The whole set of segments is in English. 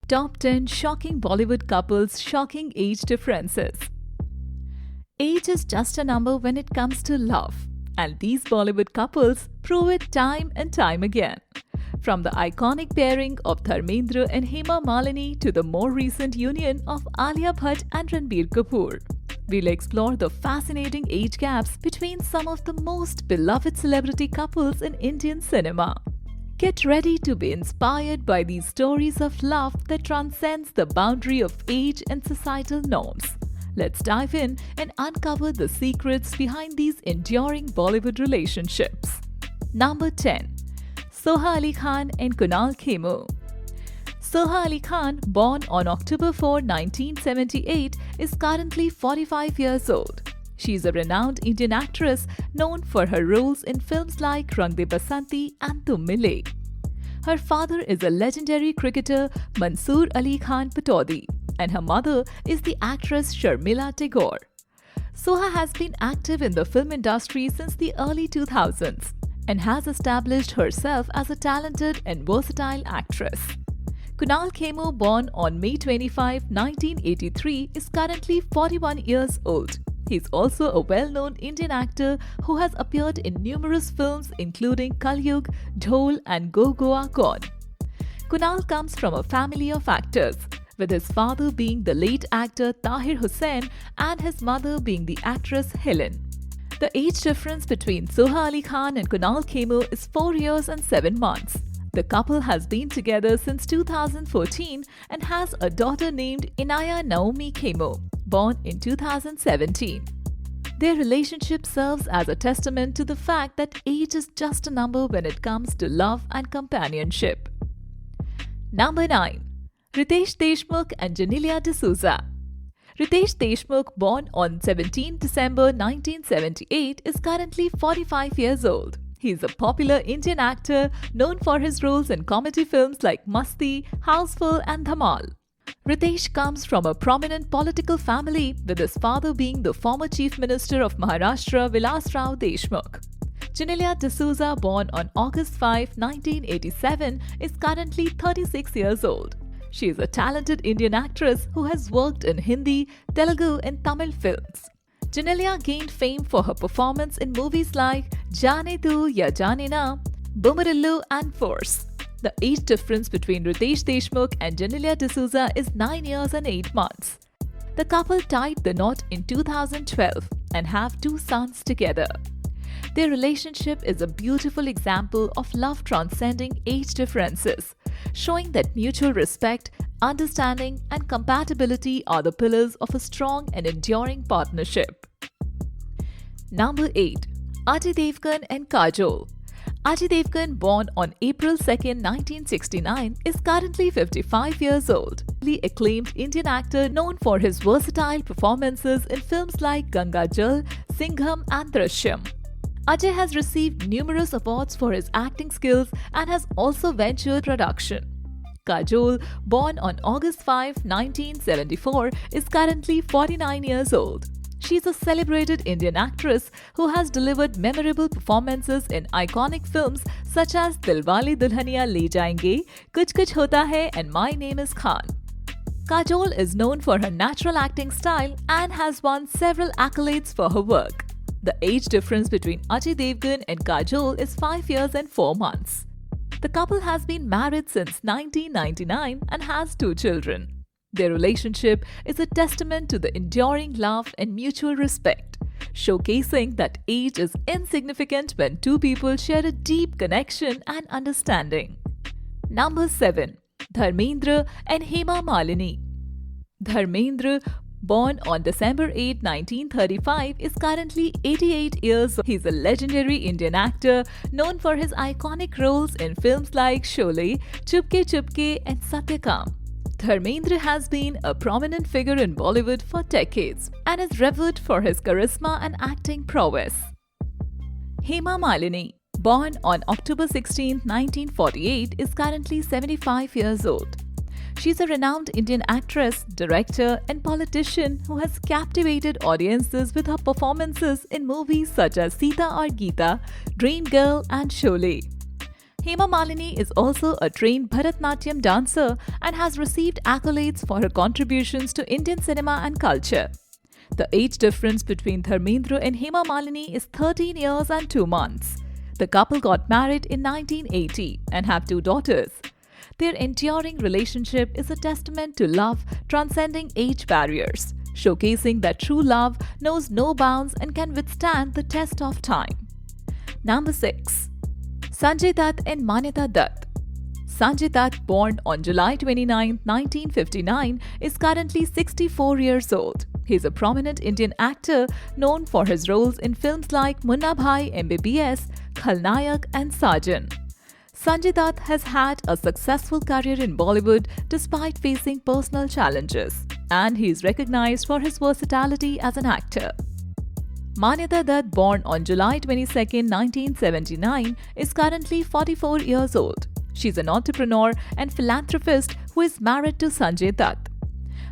Top 10 Shocking Bollywood Couples Shocking Age Differences. Age is just a number when it comes to love, and these Bollywood couples prove it time and time again. From the iconic pairing of Dharmendra and Hema Malini to the more recent union of Alia Bhatt and Ranbir Kapoor, we'll explore the fascinating age gaps between some of the most beloved celebrity couples in Indian cinema. Get ready to be inspired by these stories of love that transcends the boundary of age and societal norms. Let's dive in and uncover the secrets behind these enduring Bollywood relationships. Number 10. Soha Ali Khan and Kunal Khemu. Soha Ali Khan, born on October 4, 1978, is currently 45 years old. She is a renowned Indian actress known for her roles in films like Rang De Basanti and Tum Mile. Her father is a legendary cricketer Mansoor Ali Khan Pataudi, and her mother is the actress Sharmila Tagore. Soha has been active in the film industry since the early 2000s and has established herself as a talented and versatile actress. Kunal Khemu, born on May 25, 1983, is currently 41 years old. He is also a well-known Indian actor who has appeared in numerous films including Kalyug, Dhol and Go Goa Gone. Kunal comes from a family of actors, with his father being the late actor Tahir Hussain and his mother being the actress Helen. The age difference between Soha Ali Khan and Kunal Khemu is 4 years and 7 months. The couple has been together since 2014 and has a daughter named Inaya Naomi Khemu, born in 2017. Their relationship serves as a testament to the fact that age is just a number when it comes to love and companionship. Number 9. Ritesh Deshmukh and Janelia D'Souza. Ritesh Deshmukh, born on 17 December 1978, is currently 45 years old. He is a popular Indian actor known for his roles in comedy films like Masti, Houseful and Dhamal. Ritesh comes from a prominent political family, with his father being the former Chief Minister of Maharashtra Vilas Rao Deshmukh. Janelia D'Souza, born on August 5, 1987, is currently 36 years old. She is a talented Indian actress who has worked in Hindi, Telugu and Tamil films. Janelia gained fame for her performance in movies like Jaane Tu Ya Jaane Na, Boomerillu and Force. The age difference between Ritesh Deshmukh and Janelia D'Souza is 9 years and 8 months. The couple tied the knot in 2012 and have 2 sons together. Their relationship is a beautiful example of love transcending age differences, showing that mutual respect, understanding, and compatibility are the pillars of a strong and enduring partnership. Number 8. Ajay Devgn and Kajol. Ajay Devgn, born on April 2, 1969, is currently 55 years old. The acclaimed Indian actor known for his versatile performances in films like Ganga Jal, Singham and Drishyam. Ajay has received numerous awards for his acting skills and has also ventured production. Kajol, born on August 5, 1974, is currently 49 years old. She is a celebrated Indian actress who has delivered memorable performances in iconic films such as Dilwale Dulhaniya Le Jayenge, Kuch Kuch Hota Hai and My Name is Khan. Kajol is known for her natural acting style and has won several accolades for her work. The age difference between Ajay Devgn and Kajol is 5 years and 4 months. The couple has been married since 1999 and has 2 children. Their relationship is a testament to the enduring love and mutual respect, showcasing that age is insignificant when 2 people share a deep connection and understanding. Number 7. Dharmendra and Hema Malini. Dharmendra, born on December 8, 1935, is currently 88 years old. He is a legendary Indian actor known for his iconic roles in films like Sholay, Chupke Chupke and Satyakam. Dharmendra has been a prominent figure in Bollywood for decades and is revered for his charisma and acting prowess. Hema Malini, born on October 16, 1948, is currently 75 years old. She is a renowned Indian actress, director, and politician who has captivated audiences with her performances in movies such as Sita Aur Geeta, Dream Girl, and Sholay. Hema Malini is also a trained Bharatnatyam dancer and has received accolades for her contributions to Indian cinema and culture. The age difference between Dharmendra and Hema Malini is 13 years and 2 months. The couple got married in 1980 and have 2 daughters. Their enduring relationship is a testament to love transcending age barriers, showcasing that true love knows no bounds and can withstand the test of time. Number 6. Sanjay Dutt and Manyata Dutt. Sanjay Dutt, born on July 29, 1959, is currently 64 years old. He is a prominent Indian actor known for his roles in films like Munna Bhai MBBS, Khalnayak and Sajan. Sanjay Dutt has had a successful career in Bollywood despite facing personal challenges, and he is recognized for his versatility as an actor. Manyata Dutt, born on July 22, 1979, is currently 44 years old. She is an entrepreneur and philanthropist who is married to Sanjay Dutt.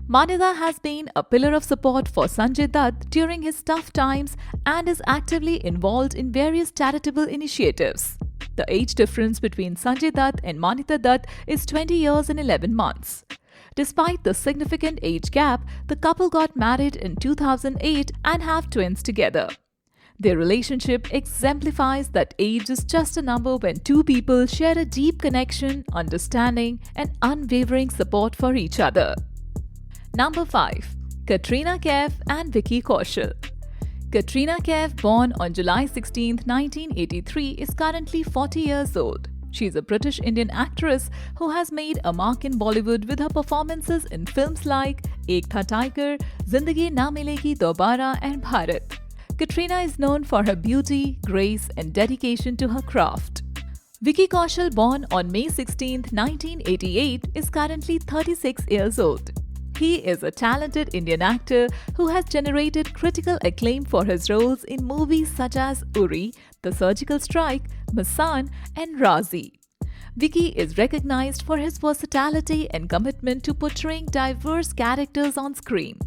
Manyata has been a pillar of support for Sanjay Dutt during his tough times and is actively involved in various charitable initiatives. The age difference between Sanjay Dutt and Manyata Dutt is 20 years and 11 months. Despite the significant age gap, the couple got married in 2008 and have twins together. Their relationship exemplifies that age is just a number when two people share a deep connection, understanding, and unwavering support for each other. Number 5. Katrina Kaif and Vicky Kaushal. Katrina Kaif, born on July 16, 1983, is currently 40 years old. She is a British Indian actress who has made a mark in Bollywood with her performances in films like Ek Tha Tiger, Zindagi Na Milegi Dobara and Bharat. Katrina is known for her beauty, grace and dedication to her craft. Vicky Kaushal, born on May 16, 1988, is currently 36 years old. He is a talented Indian actor who has generated critical acclaim for his roles in movies such as Uri, The Surgical Strike, Masan, and Razi. Vicky is recognized for his versatility and commitment to portraying diverse characters on screen.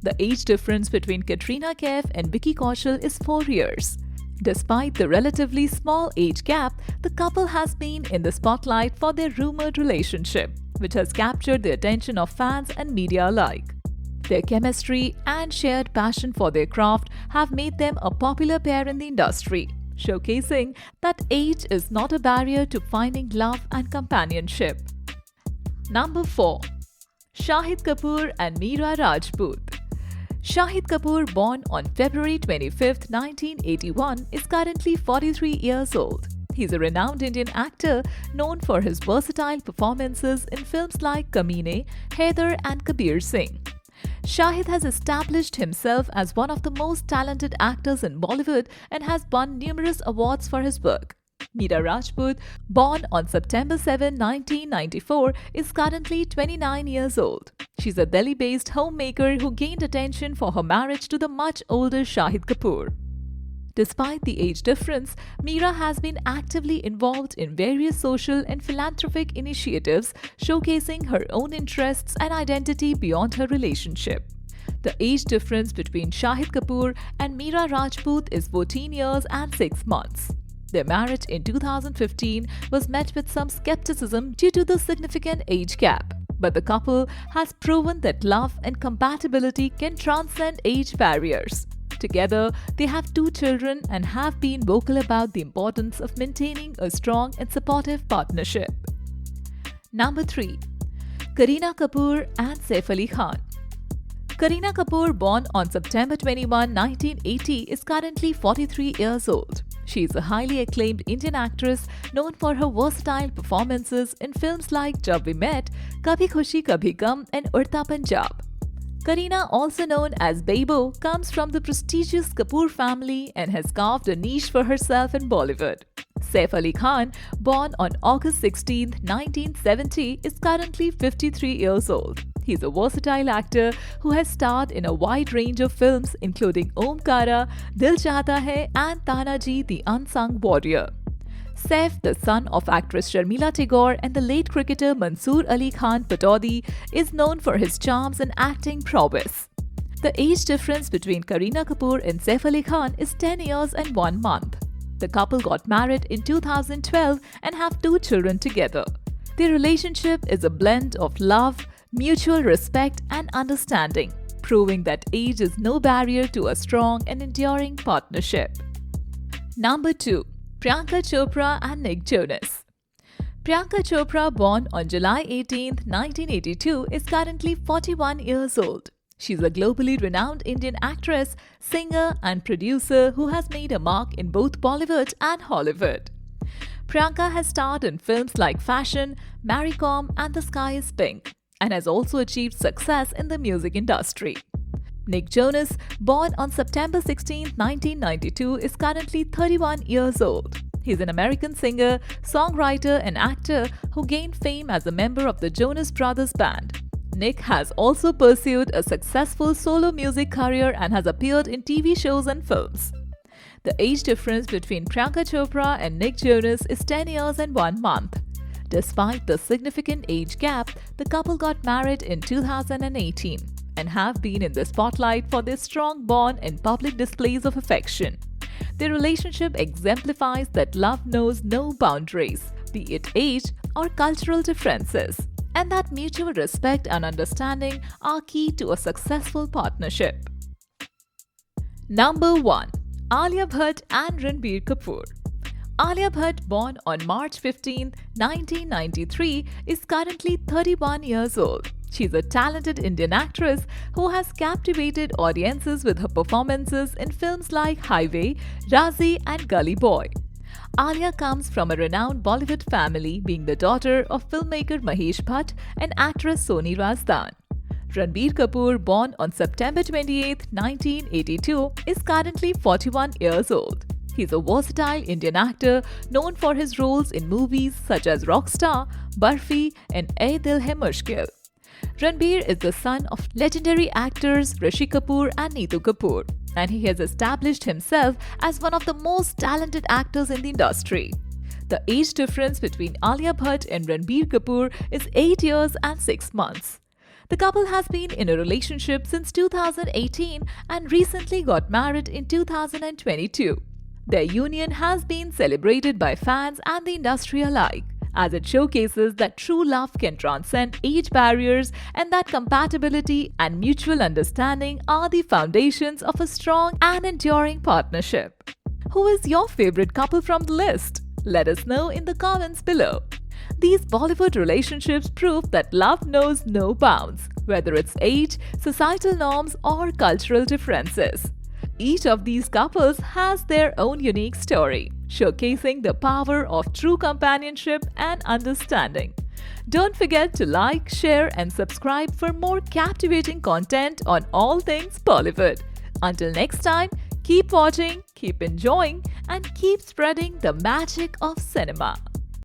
The age difference between Katrina Kaif and Vicky Kaushal is 4 years. Despite the relatively small age gap, the couple has been in the spotlight for their rumored relationship, which has captured the attention of fans and media alike. Their chemistry and shared passion for their craft have made them a popular pair in the industry, showcasing that age is not a barrier to finding love and companionship. Number 4. Shahid Kapoor and Meera Rajput. Shahid Kapoor, born on February 25, 1981, is currently 43 years old. He is a renowned Indian actor known for his versatile performances in films like Kamine, Haider and Kabir Singh. Shahid has established himself as one of the most talented actors in Bollywood and has won numerous awards for his work. Meera Rajput, born on September 7, 1994, is currently 29 years old. She's a Delhi-based homemaker who gained attention for her marriage to the much older Shahid Kapoor. Despite the age difference, Meera has been actively involved in various social and philanthropic initiatives, showcasing her own interests and identity beyond her relationship. The age difference between Shahid Kapoor and Meera Rajput is 14 years and 6 months. Their marriage in 2015 was met with some skepticism due to the significant age gap, but the couple has proven that love and compatibility can transcend age barriers. Together, they have 2 children and have been vocal about the importance of maintaining a strong and supportive partnership. Number 3. Kareena Kapoor and Saif Ali Khan. Kareena Kapoor, born on September 21, 1980, is currently 43 years old. She is a highly acclaimed Indian actress known for her versatile performances in films like Jab We Met, Kabhi Khushi Kabhi Gum and Udta Punjab. Kareena, also known as Bebo, comes from the prestigious Kapoor family and has carved a niche for herself in Bollywood. Saif Ali Khan, born on August 16, 1970, is currently 53 years old. He is a versatile actor who has starred in a wide range of films including Omkara, Dil Chahta Hai and Tanaji the Unsung Warrior. Saif, the son of actress Sharmila Tagore and the late cricketer Mansoor Ali Khan Pataudi, is known for his charms and acting prowess. The age difference between Kareena Kapoor and Saif Ali Khan is 10 years and 1 month. The couple got married in 2012 and have 2 children together. Their relationship is a blend of love, mutual respect, and understanding, proving that age is no barrier to a strong and enduring partnership. Number 2. Priyanka Chopra and Nick Jonas. Priyanka Chopra, born on July 18, 1982, is currently 41 years old. She's a globally renowned Indian actress, singer, and producer who has made a mark in both Bollywood and Hollywood. Priyanka has starred in films like Fashion, Mary Kom, and The Sky is Pink, and has also achieved success in the music industry. Nick Jonas, born on September 16, 1992, is currently 31 years old. He's an American singer, songwriter, and actor who gained fame as a member of the Jonas Brothers band. Nick has also pursued a successful solo music career and has appeared in TV shows and films. The age difference between Priyanka Chopra and Nick Jonas is 10 years and 1 month. Despite the significant age gap, the couple got married in 2018 and have been in the spotlight for their strong bond and public displays of affection. Their relationship exemplifies that love knows no boundaries, be it age or cultural differences, and that mutual respect and understanding are key to a successful partnership. Number 1. Alia Bhatt and Ranbir Kapoor. Alia Bhatt, born on March 15, 1993, is currently 31 years old. She's a talented Indian actress who has captivated audiences with her performances in films like Highway, Razi, and Gully Boy. Alia comes from a renowned Bollywood family, being the daughter of filmmaker Mahesh Bhatt and actress Soni Razdan. Ranbir Kapoor, born on September 28, 1982, is currently 41 years old. He's a versatile Indian actor known for his roles in movies such as Rockstar, Barfi, and Ae Dil Hai Mushkil. Ranbir is the son of legendary actors Rishi Kapoor and Neetu Kapoor, and he has established himself as one of the most talented actors in the industry. The age difference between Alia Bhatt and Ranbir Kapoor is 8 years and 6 months. The couple has been in a relationship since 2018 and recently got married in 2022. Their union has been celebrated by fans and the industry alike, as it showcases that true love can transcend age barriers and that compatibility and mutual understanding are the foundations of a strong and enduring partnership. Who is your favorite couple from the list? Let us know in the comments below. These Bollywood relationships prove that love knows no bounds, whether it's age, societal norms, or cultural differences. Each of these couples has their own unique story, showcasing the power of true companionship and understanding. Don't forget to like, share, and subscribe for more captivating content on all things Bollywood. Until next time, keep watching, keep enjoying, and keep spreading the magic of cinema.